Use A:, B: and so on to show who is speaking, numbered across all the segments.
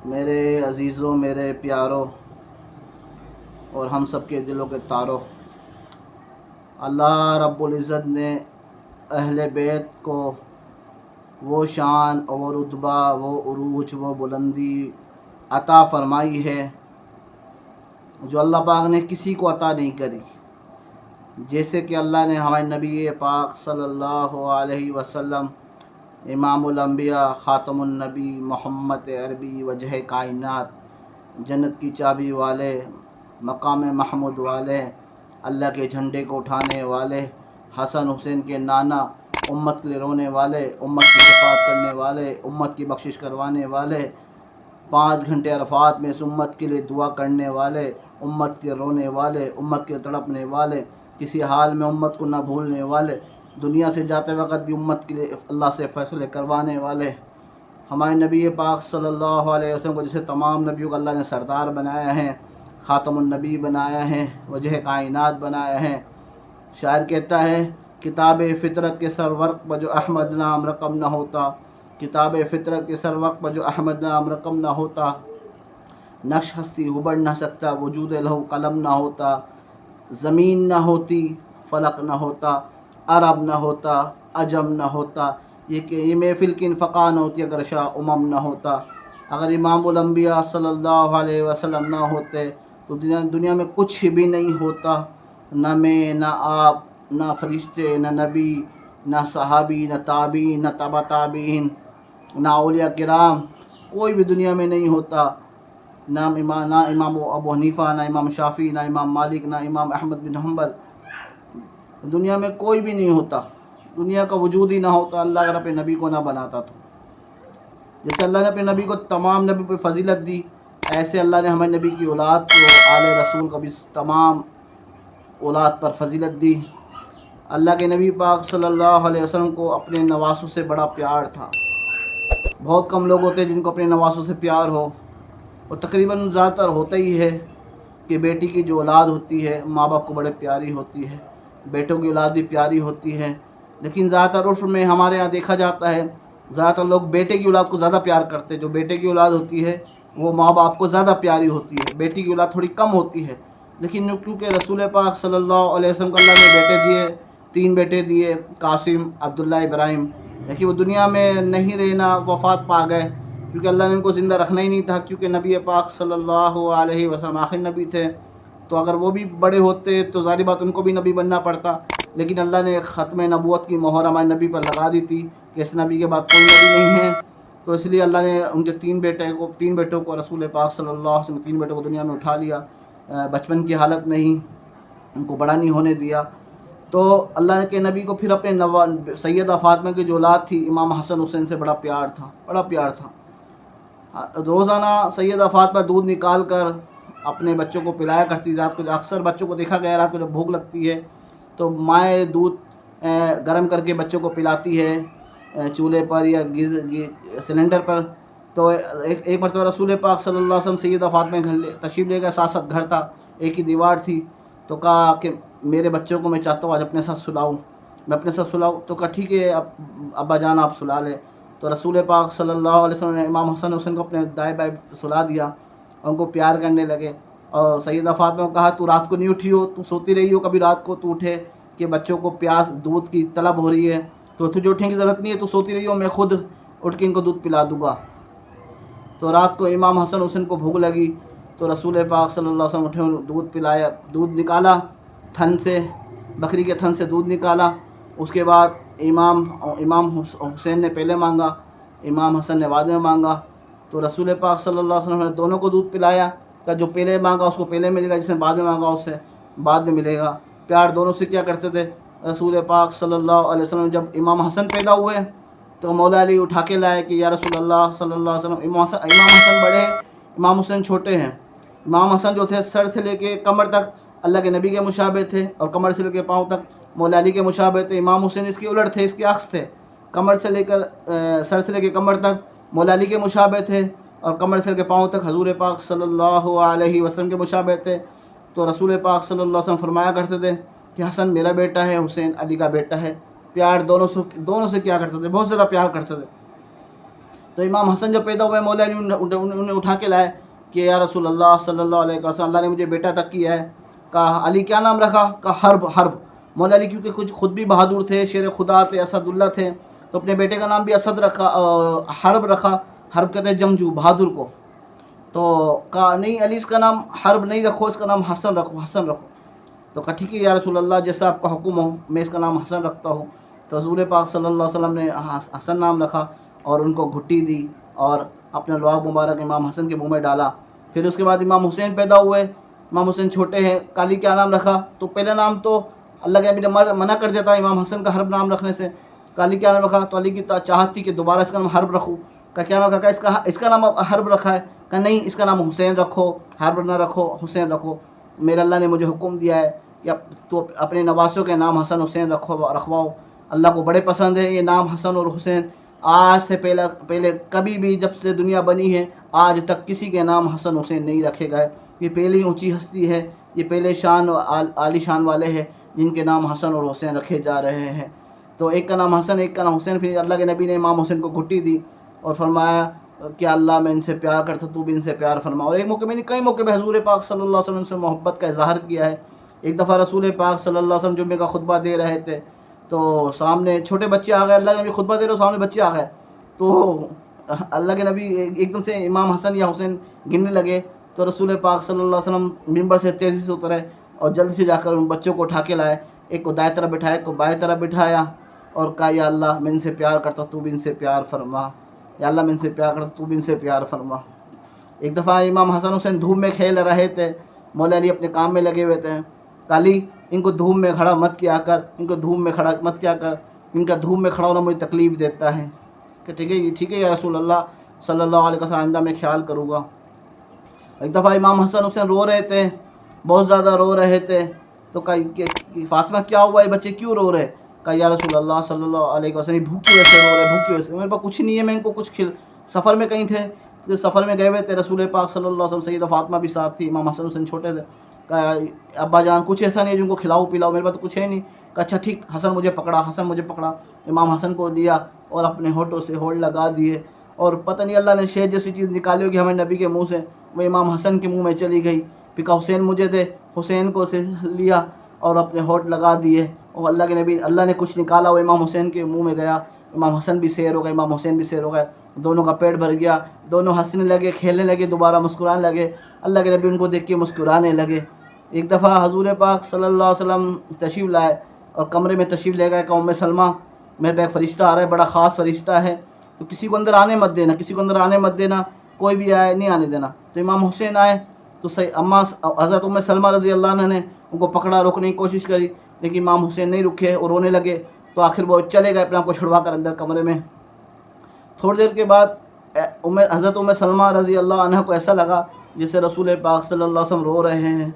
A: میرے عزیزوں، میرے پیاروں اور ہم سب کے دلوں کے تاروں، اللہ رب العزت نے اہل بیت کو وہ شان اور وہ رتبہ، وہ عروج، وہ بلندی عطا فرمائی ہے جو اللہ پاک نے کسی کو عطا نہیں کری۔ جیسے کہ اللہ نے ہمارے نبی پاک صلی اللہ علیہ وسلم، امام الانبیاء، خاتم النبی، محمد عربی، وجہ کائنات، جنت کی چابی والے، مقام محمود والے، اللہ کے جھنڈے کو اٹھانے والے، حسن حسین کے نانا، امت کے لیے رونے والے، امت کی شفاعت کرنے والے، امت کی بخشش کروانے والے، 5 گھنٹے عرفات میں اس امت کے لیے دعا کرنے والے، امت کے رونے والے، امت کے تڑپنے والے، کسی حال میں امت کو نہ بھولنے والے، دنیا سے جاتے وقت بھی امت کے لیے اللہ سے فیصلے کروانے والے، ہمارے نبی پاک صلی اللہ علیہ وسلم کو جسے تمام نبیوں کا اللہ نے سردار بنایا ہے، خاتم النبی بنایا ہے، وجہ کائنات بنایا ہے۔ شاعر کہتا ہے، کتاب فطرت کے سر ورق پر جو احمد نام رقم نہ ہوتا، کتاب فطرت کے سر ورق پر جو احمد نام رقم نہ ہوتا، نقش ہستی ابھر نہ سکتا وجود لہو قلم نہ ہوتا، زمین نہ ہوتی فلک نہ ہوتا، عرب نہ ہوتا عجم نہ ہوتا، یہ محفل کی انفقا نہ ہوتی اگر شاہ امم نہ ہوتا۔ اگر امام الانبیاء صلی اللہ علیہ وسلم نہ ہوتے تو دنیا میں کچھ بھی نہیں ہوتا، نہ میں، نہ آپ، نہ فرشتے، نہ نبی، نہ صحابی، نہ تابعین، نہ تبع تابعین، نہ اولیاء کرام، کوئی بھی دنیا میں نہیں ہوتا، نہ امام ابو حنیفہ، نہ امام شافعی، نہ امام مالک، نہ امام احمد بن حنبل، دنیا میں کوئی بھی نہیں ہوتا، دنیا کا وجود ہی نہ ہوتا اللہ اگر اپنے نبی کو نہ بناتا تو۔ جیسے اللہ نے اپنے نبی کو تمام نبی پہ فضیلت دی، ایسے اللہ نے ہمارے نبی کی اولاد کو، آل رسول کو بھی تمام اولاد پر فضیلت دی۔ اللہ کے نبی پاک صلی اللہ علیہ وسلم کو اپنے نواسوں سے بڑا پیار تھا۔ بہت کم لوگ ہوتے ہیں جن کو اپنے نواسوں سے پیار ہو، اور تقریباً زیادہ تر ہوتا ہی ہے کہ بیٹی کی جو اولاد ہوتی ہے ماں باپ کو بڑے پیاری ہوتی ہے، بیٹوں کی اولاد بھی پیاری ہوتی ہے، لیکن زیادہ تر عرف میں ہمارے یہاں دیکھا جاتا ہے زیادہ تر لوگ بیٹے کی اولاد کو زیادہ پیار کرتے ہیں، جو بیٹے کی اولاد ہوتی ہے وہ ماں باپ کو زیادہ پیاری ہوتی ہے، بیٹی کی اولاد تھوڑی کم ہوتی ہے۔ لیکن کیونکہ رسول پاک صلی اللہ علیہ وسلم کو اللہ نے بیٹے دیے، 3 بیٹے دیے، قاسم، عبداللہ، ابراہیم، لیکن وہ دنیا میں نہیں رہنا، وفات پا گئے، کیونکہ اللہ نے ان کو زندہ رکھنا ہی نہیں تھا، کیونکہ نبی پاک صلی اللہ علیہ وسلم آخر نبی تھے، تو اگر وہ بھی بڑے ہوتے تو ظاہر بات ان کو بھی نبی بننا پڑتا، لیکن اللہ نے ختم نبوت کی مہر ہمارے نبی پر لگا دی تھی کہ اس نبی کے بعد کوئی نبی نہیں ہے، تو اس لیے اللہ نے ان کے 3 بیٹوں کو رسول پاک صلی اللہ علیہ وسلم 3 بیٹوں کو دنیا میں اٹھا لیا، بچپن کی حالت میں ہی ان کو بڑا نہیں ہونے دیا۔ تو اللہ کے نبی کو پھر اپنے سیدہ فاطمہ کی جو اولاد تھی امام حسن حسین سے بڑا پیار تھا، بڑا پیار تھا۔ روزانہ سیدہ فاطمہ دودھ نکال کر اپنے بچوں کو پلایا کرتی، رات کو اکثر بچوں کو دیکھا گیا رات کو جب بھوک لگتی ہے تو مائیں دودھ گرم کر کے بچوں کو پلاتی ہے چولہے پر یا سلنڈر پر۔ تو ایک مرتبہ رسول پاک صلی اللہ علیہ وسلم سیدہ فاطمہ گھر تشریف لے گئے، ساتھ گھر تھا، ایک ہی دیوار تھی، تو کہا کہ میرے بچوں کو میں چاہتا ہوں آج اپنے ساتھ سلاؤں، میں اپنے ساتھ سلاؤں، تو کہا ٹھیک ہے ابا جان آپ سلا لیں۔ تو رسول پاک صلی اللہ علیہ وسلم نے امام حسن حسین کو اپنے دائیں بائیں سلا دیا اور ان کو پیار کرنے لگے، اور سیدہ فاطمہ کو کہا تو رات کو نہیں اٹھی ہو، تو سوتی رہی ہو، کبھی رات کو تو اٹھے کہ بچوں کو پیاس دودھ کی طلب ہو رہی ہے، تو تجھے اٹھنے کی ضرورت نہیں ہے، تو سوتی رہی ہو، میں خود اٹھ کے ان کو دودھ پلا دوں گا۔ تو رات کو امام حسن حسین کو بھوک لگی تو رسول پاک صلی اللہ علیہ وسلم اٹھے، دودھ پلایا، دودھ نکالا تھن سے، بکری کے تھن سے دودھ نکالا، اس کے بعد امام حسین نے پہلے مانگا، امام حسن نے بعد میں مانگا، تو رسول پاک صلی اللہ علیہ وسلم نے دونوں کو دودھ پلایا، کہ جو پہلے مانگا اس کو پہلے ملے گا، جس نے بعد میں مانگا اس سے بعد میں ملے گا۔ پیار دونوں سے کیا کرتے تھے رسول پاک صلی اللہ علیہ وسلم۔ جب امام حسن پیدا ہوئے تو مولا علی اٹھا کے لائے کہ یا رسول اللہ صلی اللہ علیہ وسلم، امام حسن بڑے ہیں، امام حسین چھوٹے ہیں۔ امام حسن جو تھے سر سے لے کے کمر تک اللہ کے نبی کے مشابہ تھے، اور کمر سے لے کے پاؤں تک مولا علی کے مشابہ تھے۔ امام حسین اس کی الٹ تھے، اس کے عکس تھے، کمر سے لے کر سر سے لے کے کمر تک مولا علی کے مشابہ تھے، اور کمر سے لے کے پاؤں تک حضور پاک صلی اللہ علیہ وسلم کے مشابہ تھے۔ تو رسول پاک صلی اللہ علیہ وسلم فرمایا کرتے تھے کہ حسن میرا بیٹا ہے، حسین علی کا بیٹا ہے۔ پیار دونوں سے کیا کرتے تھے، بہت زیادہ پیار کرتے تھے۔ تو امام حسن جب پیدا ہوئے مولا علی انہیں اٹھا کے لائے کہ یا رسول اللہ صلی اللہ علیہ وسلم، اللہ نے مجھے بیٹا تک کیا ہے. کہا علی کیا نام رکھا؟ کہا حرب. حرب. مولا علی کیونکہ کچھ خود بھی بہادر تھے، شیر خدا تھے، اسد اللہ تھے، تو اپنے بیٹے کا نام بھی اسد رکھا، حرب رکھا. حرب کہتے ہیں جنگجو، بہادر کو. تو کہا نہیں علی اس کا نام حرب نہیں رکھو، اس کا نام حسن رکھو، حسن رکھو. تو کہا ٹھیک ہے یا رسول اللہ جیسا آپ کا حکم ہو، میں اس کا نام حسن رکھتا ہوں. تو حضور پاک صلی اللہ علیہ وسلم نے حسن نام رکھا اور ان کو گھٹی دی اور اپنا لعاب مبارک امام حسن کے منہ میں ڈالا. پھر اس کے بعد امام حسین پیدا ہوئے. امام حسین چھوٹے ہیں، علی کیا نام رکھا؟ تو پہلا نام تو اللہ کے نبی نے منع کر دیا تھا امام حسن کا حرب نام رکھنے سے. علی کیا نام رکھا؟ تو علی کی چاہت تھی کہ دوبارہ اس کا نام حرب رکھوں. کا کیا نام رکھا؟ اس کا نام حرب رکھا ہے. کہ نہیں اس کا نام حسین رکھو، حرب نہ رکھو، حسین رکھو. میرے اللہ نے مجھے حکم دیا ہے کہ تو اپنے نواسوں کے نام حسن حسین رکھواؤ. اللہ کو بڑے پسند ہے یہ نام حسن اور حسین. آج سے پہلے کبھی بھی جب سے دنیا بنی ہے آج تک کسی کے نام حسن حسین نہیں رکھے گئے. یہ پہلی اونچی ہستی ہے، یہ پہلے شان عالی شان والے ہیں جن کے نام حسن اور حسین رکھے جا رہے ہیں. تو ایک کا نام حسن، ایک کا نام حسین. پھر اللہ کے نبی نے امام حسین کو گھٹی دی اور فرمایا کہ اللہ میں ان سے پیار کرتا، تو بھی ان سے پیار فرما. اور ایک موقع میں نہیں کئی موقع پہ حضور پاک صلی اللہ علیہ وسلم سے محبت کا اظہار کیا ہے. ایک دفعہ رسول پاک صلی اللہ علیہ وسلم جمعے کا خطبہ دے رہے تھے تو سامنے چھوٹے بچے آ گئے. اللہ کے نبی خطبہ دے رہے سامنے بچے آ گئے تو اللہ کے نبی ایک دم سے امام حسن یا حسین گننے لگے. تو رسول پاک صلی اللہ علیہ وسلم منبر سے تیزی سے اترے اور جلد سے جا کر ان بچوں کو اٹھا کے لائے. ایک کو دائیں طرف بٹھایا، ایک کو بائیں طرف بٹھایا اور کہا یا اللہ میں ان سے پیار کرتا تو بھی ان سے پیار فرما. یا اللہ میں ان سے پیار کرتا تو بھی ان سے پیار فرما. ایک دفعہ امام حسن حسین دھوپ میں کھیل رہے تھے، مولا علی اپنے کام میں لگے ہوئے تھے. علی ان کو دھوپ میں کھڑا مت کیا کر، ان کو دھوپ میں کھڑا مت کیا کر، ان کا دھوپ میں کھڑا ہونا مجھے تکلیف دیتا ہے. کہ ٹھیک ہے یا رسول اللہ صلی اللہ علیہ وسلم آئندہ میں خیال کروں گا. ایک دفعہ امام حسن حسین رو رہے تھے، بہت زیادہ رو رہے تھے. تو کہا فاطمہ کیا ہوا ہے، بچے کیوں رو رہے؟ کہا یا رسول اللہ صلی اللہ علیہ وسلم بھوکی وجہ سے رو رہے، بھوکی وجہ سے. میرے پاس کچھ نہیں ہے، میں ان کو کچھ سفر میں کہیں تھے تو سفر میں گئے ہوئے تھے. رسول پاک صلی اللہ علیہ وسلم سیدہ فاطمہ بھی ساتھ تھی، امام حسن حسین چھوٹے تھے. کہا ابا جان کچھ ایسا نہیں ہے جن کو کھلاؤ پلاؤ، میرے پاس تو کچھ ہے نہیں. کہا اچھا ٹھیک. حسن مجھے پکڑا، حسن مجھے پکڑا، امام حسن کو دیا اور اپنے ہونٹوں سے ہونٹ لگا دیے. اور پتہ نہیں اللہ نے شہد جیسی چیز نکالی ہوگی ہمیں نبی کے منہ سے، وہ امام حسن کے منہ میں چلی گئی. پھر کہا حسین مجھے دے، حسین کو سے لیا اور اپنے ہونٹ لگا دیے. اور اللہ کے نبی اللہ نے کچھ نکالا وہ امام حسین کے منہ میں گیا. امام حسن بھی سیر ہو گئے، امام حسین بھی سیر ہو گئے. دونوں کا پیٹ بھر گیا، دونوں ہنسنے لگے، کھیلنے لگے، دوبارہ مسکرانے لگے. اللہ کے نبی ان کو دیکھ کے مسکرانے لگے. ایک دفعہ حضور پاک صلی اللہ علیہ وسلم تشریف لائے اور کمرے میں تشریف لے گئے کہ ام سلمہ میرے پہ ایک فرشتہ آ رہا ہے، بڑا خاص فرشتہ ہے، تو کسی کو اندر آنے مت دینا، کسی کو اندر آنے مت دینا، کوئی بھی آئے نہیں آنے دینا. تو امام حسین آئے تو حضرت ام سلمہ رضی اللہ عنہ نے ان کو پکڑا، روکنے کی کوشش کری لیکن امام حسین نہیں رکے اور رونے لگے. تو آخر وہ چلے گئے اپنے آپ کو چھڑوا کر اندر کمرے میں. تھوڑی دیر کے بعد حضرت ام سلمہ رضی اللہ عنہ کو ایسا لگا جیسے رسول پاک صلی اللہ علیہ وسلم رو رہے ہیں.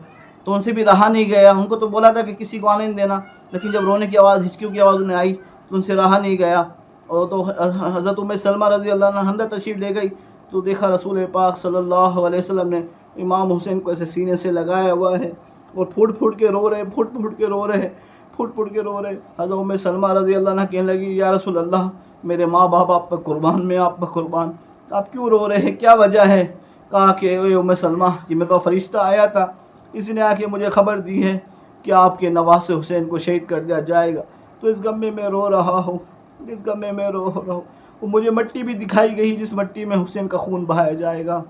A: تو ان سے بھی رہا نہیں گیا. ان کو تو بولا تھا کہ کسی کو آنے نہیں دینا، لیکن جب رونے کی آواز، ہچکیوں کی آواز انہیں آئی تو ان سے رہا نہیں گیا. اور تو حضرت ام سلمہ رضی اللہ عنہ اندر تشریف لے گئی تو دیکھا رسول پاک صلی اللہ علیہ وسلم نے امام حسین کو ایسے سینے سے لگایا ہوا ہے اور پھوٹ پھوٹ کے رو رہے، پھوٹ پھوٹ کے رو رہے، پھوٹ پھوٹ کے رو رہے. حضرت ام سلمہ رضی اللہ عنہ کہنے لگی یا رسول اللہ میرے ماں باپ آپ پر قربان، میں آپ پر قربان، آپ کیوں رو رہے ہیں، کیا وجہ ہے؟ کہا کہ اے ام سلمہ کہ میرے پاس فرشتہ آیا تھا، اس نے آ کے مجھے خبر دی ہے کہ آپ کے نواسے حسین کو شہید کر دیا جائے گا، تو اس غم میں رو رہا ہوں، اس غم میں رو رہا ہوں. وہ مجھے مٹی بھی دکھائی گئی جس مٹی میں حسین کا خون بہایا جائے گا.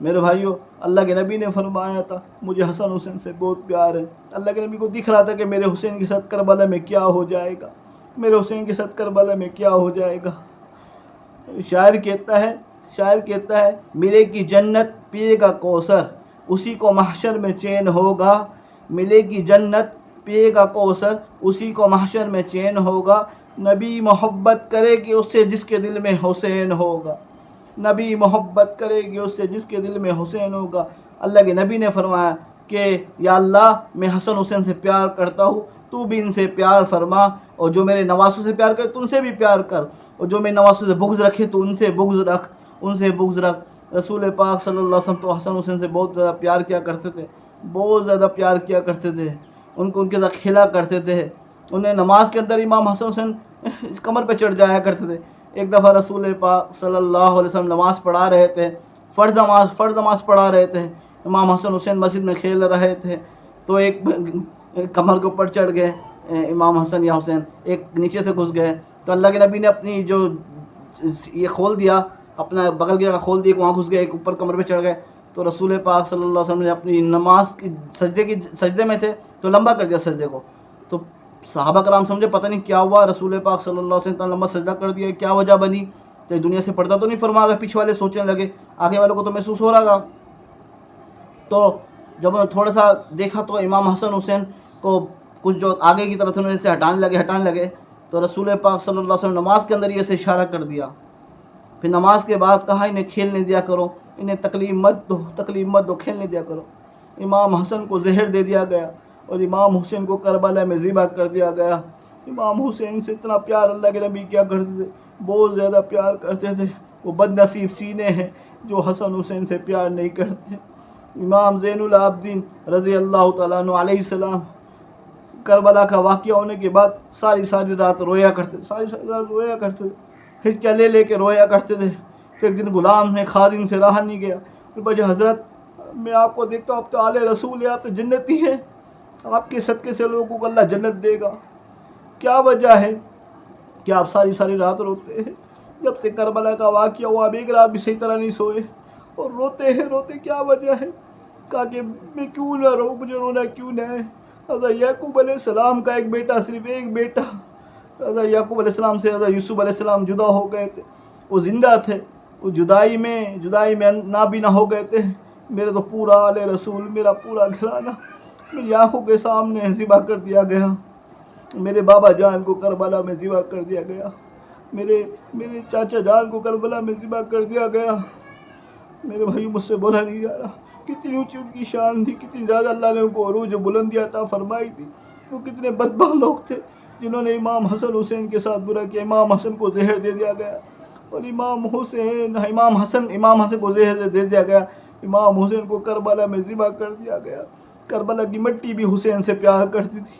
A: میرے بھائیوں اللہ کے نبی نے فرمایا تھا مجھے حسن حسین سے بہت پیار ہے. اللہ کے نبی کو دکھ رہا تھا کہ میرے حسین کے ساتھ کربلا میں کیا ہو جائے گا، میرے حسین کے ساتھ کربلا میں کیا ہو جائے گا. شاعر کہتا ہے ملے گی جنت پیے گا کوثر، اسی کو محشر میں چین ہوگا. ملے گی جنت پیے گا کوثر، اسی کو محشر میں چین ہوگا. نبی محبت کرے گی اس سے جس کے دل میں حسین ہوگا، نبی محبت کرے گی اس سے جس کے دل میں حسین ہوگا. اللہ کے نبی نے فرمایا کہ یا اللہ میں حسن حسین سے پیار کرتا ہوں، تو بھی ان سے پیار فرما، اور جو میرے نواسوں سے پیار کرے تو ان سے بھی پیار کر، اور جو میرے نواسوں سے بغض رکھے تو ان سے بغض رکھ، ان سے بغض رکھ. رسول پاک صلی اللہ علیہ وسلم تو حسن حسین سے بہت زیادہ پیار کیا کرتے تھے، بہت زیادہ پیار کیا کرتے تھے. ان کو ان کے ساتھ کھیلا کرتے تھے. انہیں نماز کے اندر امام حسن حسین کمر پہ چڑھ جایا کرتے تھے. ایک دفعہ رسول پاک صلی اللہ علیہ وسلم نماز پڑھا رہے تھے، فرض نماز پڑھا رہے تھے، امام حسن حسین مسجد میں کھیل رہے تھے، تو ایک کمر کے اوپر چڑھ گئے امام حسن یا حسین، ایک نیچے سے گھس گئے، تو اللہ کے نبی نے اپنی جو یہ کھول دیا، اپنا بغل کی جگہ کھول دی، وہاں گھس گئے، ایک اوپر کمر پہ چڑھ گئے، تو رسول پاک صلی اللہ علیہ وسلم نے اپنی نماز کی سجدے میں تھے تو لمبا کر دیا سجدے کو، تو صحابہ کرام سمجھے پتہ نہیں کیا ہوا، رسول پاک صلی اللہ علیہ وسلم لمبا سجدہ کر دیا، کیا وجہ بنی، تو دنیا سے پردہ تو نہیں فرما گا، پیچھے والے سوچنے لگے، آگے والوں کو تو محسوس ہو رہا تھا، تو جب تھوڑا سا دیکھا تو امام حسن حسین کو کچھ جو آگے کی طرف انہوں سے ہٹانے لگے، تو رسول پاک صلی اللہ علیہ وسلم نماز کے اندر یہ سے اشارہ کر دیا، پھر نماز کے بعد کہا انہیں کھیلنے دیا کرو، انہیں تکلیف مت دو، کھیلنے دیا کرو۔ امام حسن کو زہر دے دیا گیا اور امام حسین کو کربلا میں ذبح کر دیا گیا۔ امام حسین سے اتنا پیار اللہ کے نبی کیا کرتے تھے، بہت زیادہ پیار کرتے تھے، وہ بد نصیب سینے ہیں جو حسن حسین سے پیار نہیں کرتے۔ امام زین العابدین رضی اللہ تعالیٰ عنہ علیہ السلام کربلا کا واقعہ ہونے کے بعد ساری رات رویا کرتے تھے، ہچکیاں لے کے رویا کرتے تھے، تو ایک دن غلام نے خادم سے رہا نہیں گیا، بھائی حضرت میں آپ کو دیکھتا ہوں، آپ تو آل رسول ہیں، آپ تو جنتی ہیں، آپ کے صدقے سے لوگوں کو اللہ جنت دے گا، کیا وجہ ہے کہ آپ ساری رات روتے ہیں؟ جب سے کربلا کا واقعہ ہوا آپ ایک رات بھی صحیح طرح نہیں سوئے اور روتے کیا وجہ ہے؟ کہا کہ میں کیوں نہ رو، مجھے رونا کیوں نہ ہے؟ حضرت یعقوب علیہ السلام کا ایک بیٹا، صرف ایک بیٹا، حضرت یعقوب علیہ السلام سے حضرت یوسف علیہ السلام جدا ہو گئے تھے، وہ زندہ تھے، وہ جدائی میں نابینا ہو گئے تھے، میرے تو پورا آل رسول، میرا پورا گھرانہ میری آنکھوں کے سامنے ذبح کر دیا گیا، میرے بابا جان کو کربلا میں ذبح کر دیا گیا، میرے چاچا جان کو کربلا میں ذبح کر دیا گیا، میرے بھائی مجھ سے بولا نہیں جا رہا، کتنی اونچی ان کی شان تھی، کتنی زیادہ اللہ نے ان کو عروج و بلندی عطا فرمائی تھی، وہ کتنے بدبخت لوگ تھے جنہوں نے امام حسن حسین کے ساتھ برا کیا، امام حسن کو زہر دے دیا گیا، اور امام حسن کو زہر دے دیا گیا، امام حسین کو کربلا میں ذبح کر دیا گیا۔ کربلا کی مٹی بھی حسین سے پیار کرتی تھی،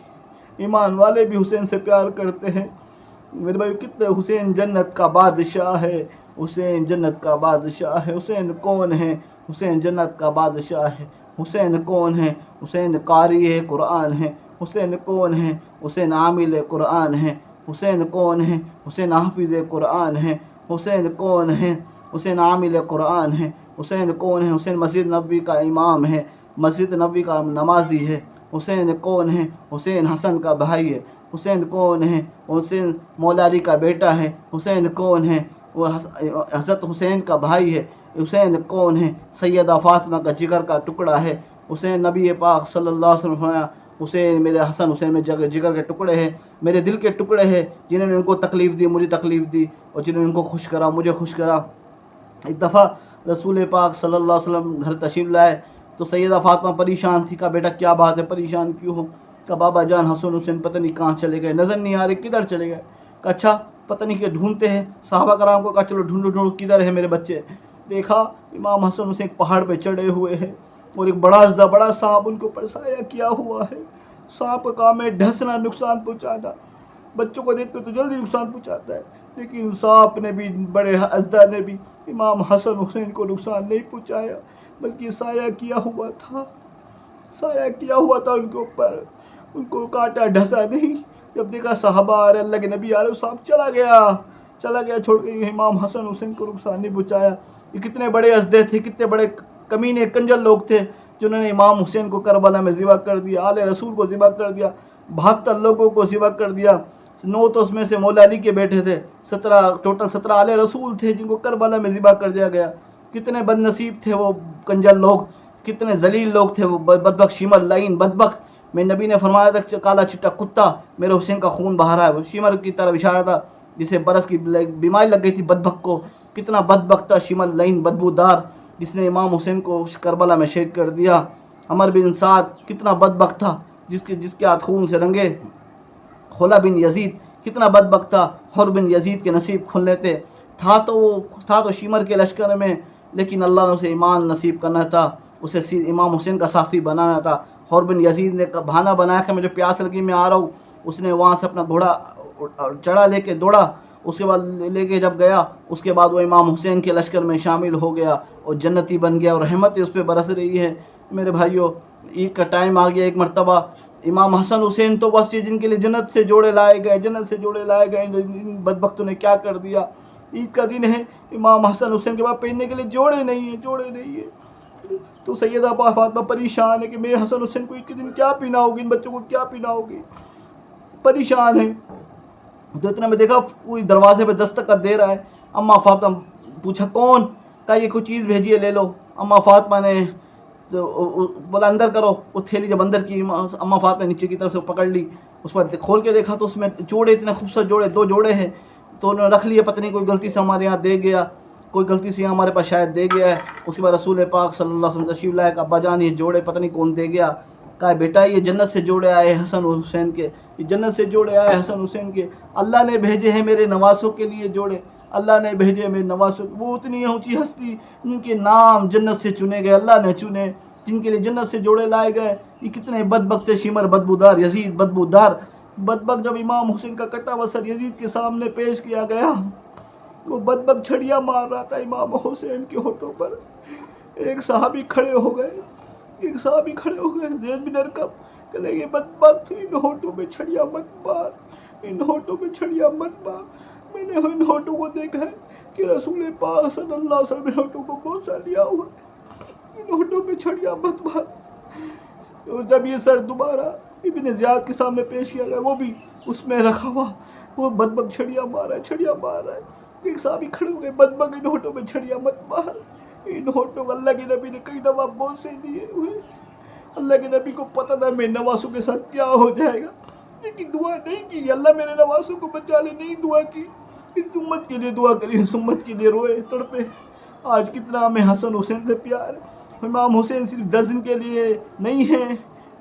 A: ایمان والے بھی حسین سے پیار کرتے ہیں، میرے بھائی کتنے حسین جنت کا بادشاہ ہے، حسین جنت کا بادشاہ ہے، حسین کون ہے؟ حسین جنت کا بادشاہ ہے، حسین کون ہے؟ حسین قاری قرآن ہے، حسین کون ہے؟ حسین عامل قرآن ہے، حسین کون ہے؟ حسین حافظ قرآن ہے، حسین کون ہے؟ حسین عامل قرآن ہے، حسین کون ہے؟ حسین مسجد نبوی کا امام ہے، مسجد نبوی کا نمازی ہے، حسین کون ہے؟ حسین حسن کا بھائی ہے، حسین کون ہے؟ حسین مولا علی کا بیٹا ہے، حسین کون ہے؟ وہ حضرت حسین کا بھائی ہے، حسین کون ہے؟ سیدہ فاطمہ کا جگر کا ٹکڑا ہے، حسین نبی پاک صلی اللہ علیہ وسلم فرمایا حسین میرے حسن حسین میں جگر کے ٹکڑے ہیں، میرے دل کے ٹکڑے ہیں، جنہوں نے ان کو تکلیف دی مجھے تکلیف دی، اور جنہوں نے ان کو خوش کرا مجھے خوش کرا۔ ایک دفعہ رسول پاک صلی اللہ علیہ وسلم گھر تشریف لائے تو سیدہ فاطمہ پریشان تھی، کہا بیٹا کیا بات ہے، پریشان کیوں ہو؟ کہا بابا جان حسن حسین پتہ نہیں کہاں چلے گئے، نظر نہیں آ رہے، کدھر چلے گئے؟ کہا اچھا پتہ نہیں کہ ڈھونڈتے ہیں، صحابہ کرام کو کہا چلو ڈھونڈو کدھر ہے میرے بچے؟ دیکھا امام حسن حسین پہاڑ پہ چڑھے ہوئے ہیں اور ایک بڑا سانپ ان کو اوپر سایہ کیا ہوا ہے، سانپ کا کام ہے ڈھسنا، نقصان پہنچانا، بچوں کو دیکھ کے تو جلدی نقصان پہنچاتا ہے، لیکن سانپ نے بھی، بڑے اژدہا نے بھی امام حسن حسین کو نقصان نہیں پہنچایا، بلکہ سایہ کیا ہوا تھا ان کے اوپر، ان کو کاٹا ڈھسا نہیں۔ جب دیکھا صحابہ آ رہے، اللہ کے نبی آ رہے، سانپ چلا گیا چھوڑ کے، امام حسن حسین کو نقصان نہیں پہنچایا۔ یہ کتنے بڑے اژدہے تھے، کتنے بڑے کمینے کنجر لوگ تھے جنہوں نے امام حسین کو کربلا میں ذبح کر دیا، آل رسول کو ذبح کر دیا، 72 لوگوں کو ذبح کر دیا، 9 تو اس میں سے مولا علی کے بیٹے تھے، 17 آل رسول تھے جن کو کربلا میں ذبح کر دیا گیا۔ کتنے بد نصیب تھے وہ کنجر لوگ، کتنے ذلیل لوگ تھے وہ بدبخت، شیمر لعین بدبخت۔ میں نبی نے فرمایا تھا کالا چٹا کتا میرے حسین کا خون بہا رہا ہے، وہ شیمر کی طرف اشارہ تھا جسے برس کی بیماری لگ گئی تھی بدبخت کو، کتنا بدبخت تھا شیمر لعین بدبودار جس نے امام حسین کو کربلا میں شہید کر دیا۔ عمر بن سعد کتنا بدبخت تھا جس کے ہاتھ خون سے رنگے۔ خلا بن یزید کتنا بدبخت تھا، حر بن یزید کے نصیب کھلنے تھے، تھا تو شیمر کے لشکر میں، لیکن اللہ نے اسے ایمان نصیب کرنا تھا، اسے امام حسین کا ساتھی بنانا تھا۔ حر بن یزید نے بہانہ بنایا کہ مجھے پیاس لگی میں آ رہا ہوں، اس نے وہاں سے اپنا گھوڑا چڑھا لے کے دوڑا اس کے بعد لے کے جب گیا اس کے بعد وہ امام حسین کے لشکر میں شامل ہو گیا اور جنتی بن گیا اور رحمت اس پہ برس رہی ہے۔ میرے بھائیوں، عید کا ٹائم آ گیا۔ ایک مرتبہ امام حسن حسین تو بس یہ جن کے لیے جنت سے جوڑے لائے گئے، جنت سے جوڑے لائے گئے، ان بدبختوں نے کیا کر دیا۔ عید کا دن ہے، امام حسن حسین کے بعد پہننے کے لیے جوڑے نہیں ہیں، جوڑے نہیں ہیں۔ تو سیدہ فاطمہ پریشان ہے کہ میرے حسن حسین کو عید کے دن کیا پینا ہوگی، ان بچوں کو کیا پینا ہوگی، پریشان ہے۔ تو اتنا میں دیکھا کوئی دروازے پہ دستخط دے رہا ہے۔ اماں فاطمہ پوچھا کون؟ کہا یہ کوئی چیز بھیجی ہے، لے لو۔ اماں فاطمہ نے بولا اندر کرو۔ وہ تھیلی جب اندر کی، اماں فاطمہ نے نیچے کی طرف سے پکڑ لی، اس پر کھول کے دیکھا تو اس میں جوڑے، اتنے خوبصورت جوڑے، 2 جوڑے ہیں۔ تو انہوں نے رکھ لیے، پتہ نہیں کوئی غلطی سے ہمارے یہاں دے گیا، کوئی غلطی سے ہمارے پاس شاید دے گیا ہے۔ اس کے بعد رسول پاک صلی اللہ علیہ وسلم تشریف لائے کہ ابا جان یہ جوڑے پتہ نہیں کون دے گیا۔ کہا بیٹا یہ جنت سے جوڑے آئے حسن حسین کے، یہ جنت سے جوڑے آئے حسن حسین کے، اللہ نے بھیجے ہیں میرے نواسوں کے لیے جوڑے، اللہ نے بھیجے میرے نواسوں۔ وہ اتنی اونچی ہستی، ان کے نام جنت سے چنے گئے، اللہ نے چنے، جن کے لیے جنت سے جوڑے لائے گئے۔ یہ کتنے بدبخت شمر بدبودار یزید بدبودار بدبخت۔ جب امام حسین کا کٹا ہوا سر یزید کے سامنے پیش کیا گیا، وہ بدبخت چھڑیاں مار رہا تھا امام حسین کے ہونٹوں پر۔ ایک صحابی کھڑے ہو گئے، زید بن ارقم، کہنے یہ بدبخت ان ہونٹوں میں چھڑیاں مت مار، ان ہونٹوں میں چھڑیاں مت مار۔ میں نے ان ہونٹوں کو دیکھا ہے کہ رسول پاک صلی اللہ علیہ وسلم نے ہونٹوں کو بوسہ لیا ہوا ہے، ان ہونٹوں میں چھڑیاں مت مار۔ اور جب یہ سر دوبارہ ابن زیاد کے سامنے پیش کیا گیا، وہ بھی اس میں رکھا ہوا، وہ بدبخت چھڑیاں مار رہا ہے۔ ایک صحابی کھڑے ہو گئے، بدبخت ان ہونٹوں میں چھڑیاں مت مار، ان ہونٹوں کو اللہ کے نبی نے کئی دفعہ بوسے دیے ہوئے۔ اللہ کے نبی کو پتہ تھا میرے نواسوں کے ساتھ کیا ہو جائے گا، لیکن دعا نہیں کی، اللہ میرے نواسوں کو بچا لے، نہیں دعا کی۔ اس امت کے لیے دعا کری، اس امت کے لیے روئے تڑپے۔ آج کتنا ہمیں حسن حسین سے پیار ہے۔ امام حسین صرف 10 دن کے لیے نہیں ہے،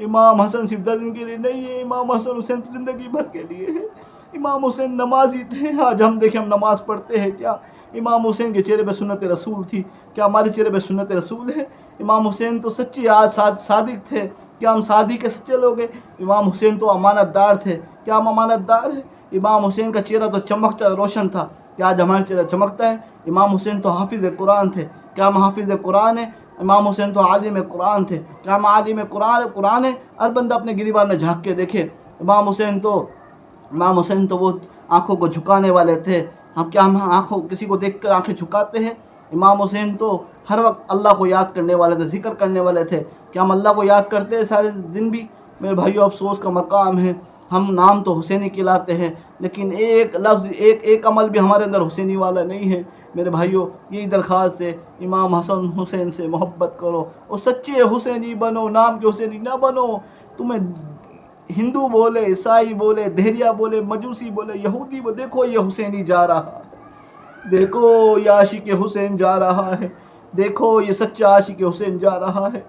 A: امام حسن صرف 10 دن کے لیے نہیں ہے، امام حسن حسین زندگی بھر کے لیے ہے۔ امام حسین نمازی تھے، آج ہم دیکھیں ہم نماز پڑھتے ہیں کیا؟ امام حسین کے چہرے پہ سنت رسول تھی، کیا ہمارے چہرے پہ سنت رسول ہے؟ امام حسین تو سچے صادق تھے، کیا ہم صادق کے سچے لوگ ہیں؟ امام حسین تو امانت دار تھے، کیا ہم امانت دار ہیں؟ امام حسین کا چہرہ تو چمکتا روشن تھا، کیا آج ہمارا چہرہ چمکتا ہے؟ امام حسین تو حافظ قرآن تھے، کیا ہم حافظ قرآن ہیں؟ امام حسین تو عالم قرآن تھے، کیا ہم عالم قرآن ہیں؟ ہر بندہ اپنے گریبان میں جھانک کے دیکھے، امام حسین تو وہ آنکھوں کو جھکانے والے تھے۔ ہم آنکھوں کسی کو دیکھ کر آنکھیں جھکاتے ہیں؟ امام حسین تو ہر وقت اللہ کو یاد کرنے والے تھے، ذکر کرنے والے تھے، کیا ہم اللہ کو یاد کرتے ہیں سارے دن بھی؟ میرے بھائیو افسوس کا مقام ہے، ہم نام تو حسینی کہلاتے ہیں لیکن ایک لفظ ایک عمل بھی ہمارے اندر حسینی والا نہیں ہے۔ میرے بھائیو یہی درخواست ہے، امام حسن حسین سے محبت کرو اور سچے حسینی بنو، نام کے حسینی نہ بنو۔ تمہیں ہندو بولے، عیسائی بولے، دہریہ بولے، مجوسی بولے، یہودی بولے، دیکھو یہ حسینی جا رہا ہے، دیکھو یہ عاشق حسین جا رہا ہے، دیکھو یہ سچا عاشق حسین جا رہا ہے۔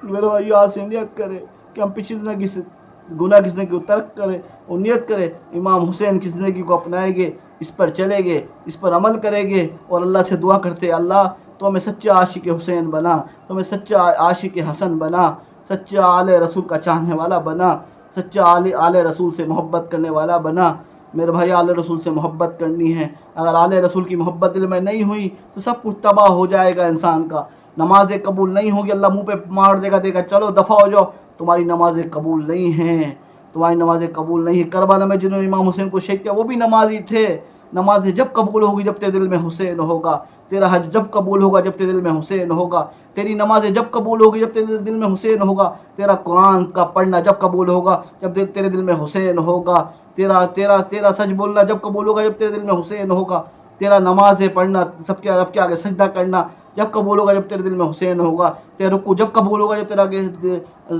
A: میرے بھائیو آج سے نیت کرے کہ ہم پچھلی زندگی سے گناہ کی زندگی کو ترک کریں اور نیت کریں امام حسین کی زندگی کو اپنائیں گے، اس پر چلیں گے، اس پر عمل کریں گے اور اللہ سے دعا کرتے ہیں اللہ تو ہمیں سچا عاشق حسین بنا، تو ہمیں سچا عاشق حسن بنا، سچا آل رسول کا چاہنے والا بنا، سچا آل رسول سے محبت کرنے والا بنا۔ میرے بھائی آل رسول سے محبت کرنی ہے، اگر آل رسول کی محبت دل میں نہیں ہوئی تو سب کچھ تباہ ہو جائے گا انسان کا۔ نمازیں قبول نہیں ہوگی، اللہ منہ پہ مار دے گا چلو دفع ہو جاؤ، تمہاری نمازیں قبول نہیں ہیں، تمہاری نمازیں قبول نہیں ہیں۔ کربلا میں جنہوں نے امام حسین کو شہید کیا وہ بھی نمازی تھے۔ نمازیں جب قبول ہوگی جب تیرے دل میں حسین ہوگا، تیرا حج جب قبول ہوگا جب تیرے دل میں حسین ہوگا، تیری نمازیں جب قبول ہوگی جب تیرے دل میں حسین ہوگا، تیرا قرآن کا پڑھنا جب قبول ہوگا جب تیرے دل میں حسین ہوگا، تیرا سچ بولنا جب قبول ہوگا جب تیرے دل میں حسین ہوگا، تیرا نمازیں پڑھنا سب کے رب کے آگے سجدہ کرنا جب قبول ہوگا جب تیرے دل میں حسین ہوگا، تیرا رکوع جب قبول ہوگا جب تیرا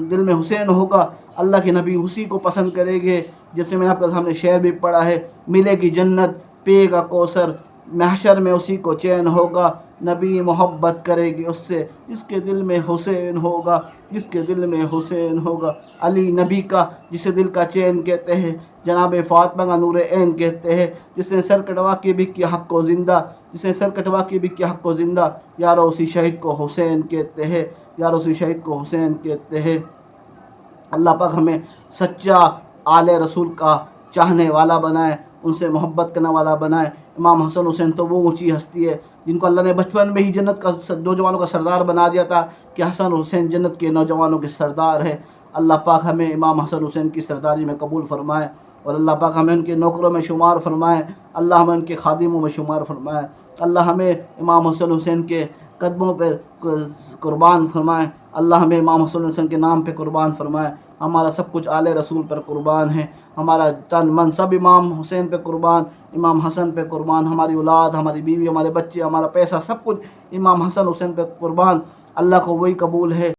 A: دل میں حسین ہوگا۔ اللہ کے نبی اسی کو پسند کریں گے، جیسے میں نے آپ کے سامنے شعر بھی پڑھا ہے، ملے گی جنت پے گا کوثر، محشر میں اسی کو چین ہوگا، نبی محبت کرے گی اس سے جس کے دل میں حسین ہوگا، جس کے دل میں حسین ہوگا۔ علی نبی کا جسے دل کا چین کہتے ہیں، جناب فاطمہ کا نور عین کہتے ہیں، جس نے سر کٹوا کے بھی کیا حق کو زندہ، جس نے سر کٹوا کے بھی کیا حق کو زندہ، یارو اسی شہید کو حسین کہتے ہیں، یارو اسی شہید کو حسین کہتے ہیں۔ اللہ پاک ہمیں سچا آل رسول کا چاہنے والا بنائے، ان سے محبت کرنے والا بنائے۔ امام حسن حسین تو وہ اونچی ہستی ہے جن کو اللہ نے بچپن میں ہی جنت کا نوجوانوں کا سردار بنا دیا تھا کہ حسن حسین جنت کے نوجوانوں کے سردار ہے۔ اللہ پاک ہمیں امام حسن حسین کی سرداری میں قبول فرمائے، اور اللہ پاک ہمیں ان کے نوکروں میں شمار فرمائے، اللہ ہمیں ان کے خادموں میں شمار فرمائے، اللہ ہمیں امام حسن حسین کے قدموں پہ قربان فرمائے، اللہ ہمیں امام حسن حسین کے نام پہ قربان فرمائے۔ ہمارا سب کچھ آل رسول پر قربان ہے، ہمارا تن من سب امام حسین پہ قربان، امام حسن پہ قربان، ہماری اولاد، ہماری بیوی، ہمارے بچے، ہمارا پیسہ، سب کچھ امام حسن حسین پہ قربان۔ اللہ کو وہی قبول ہے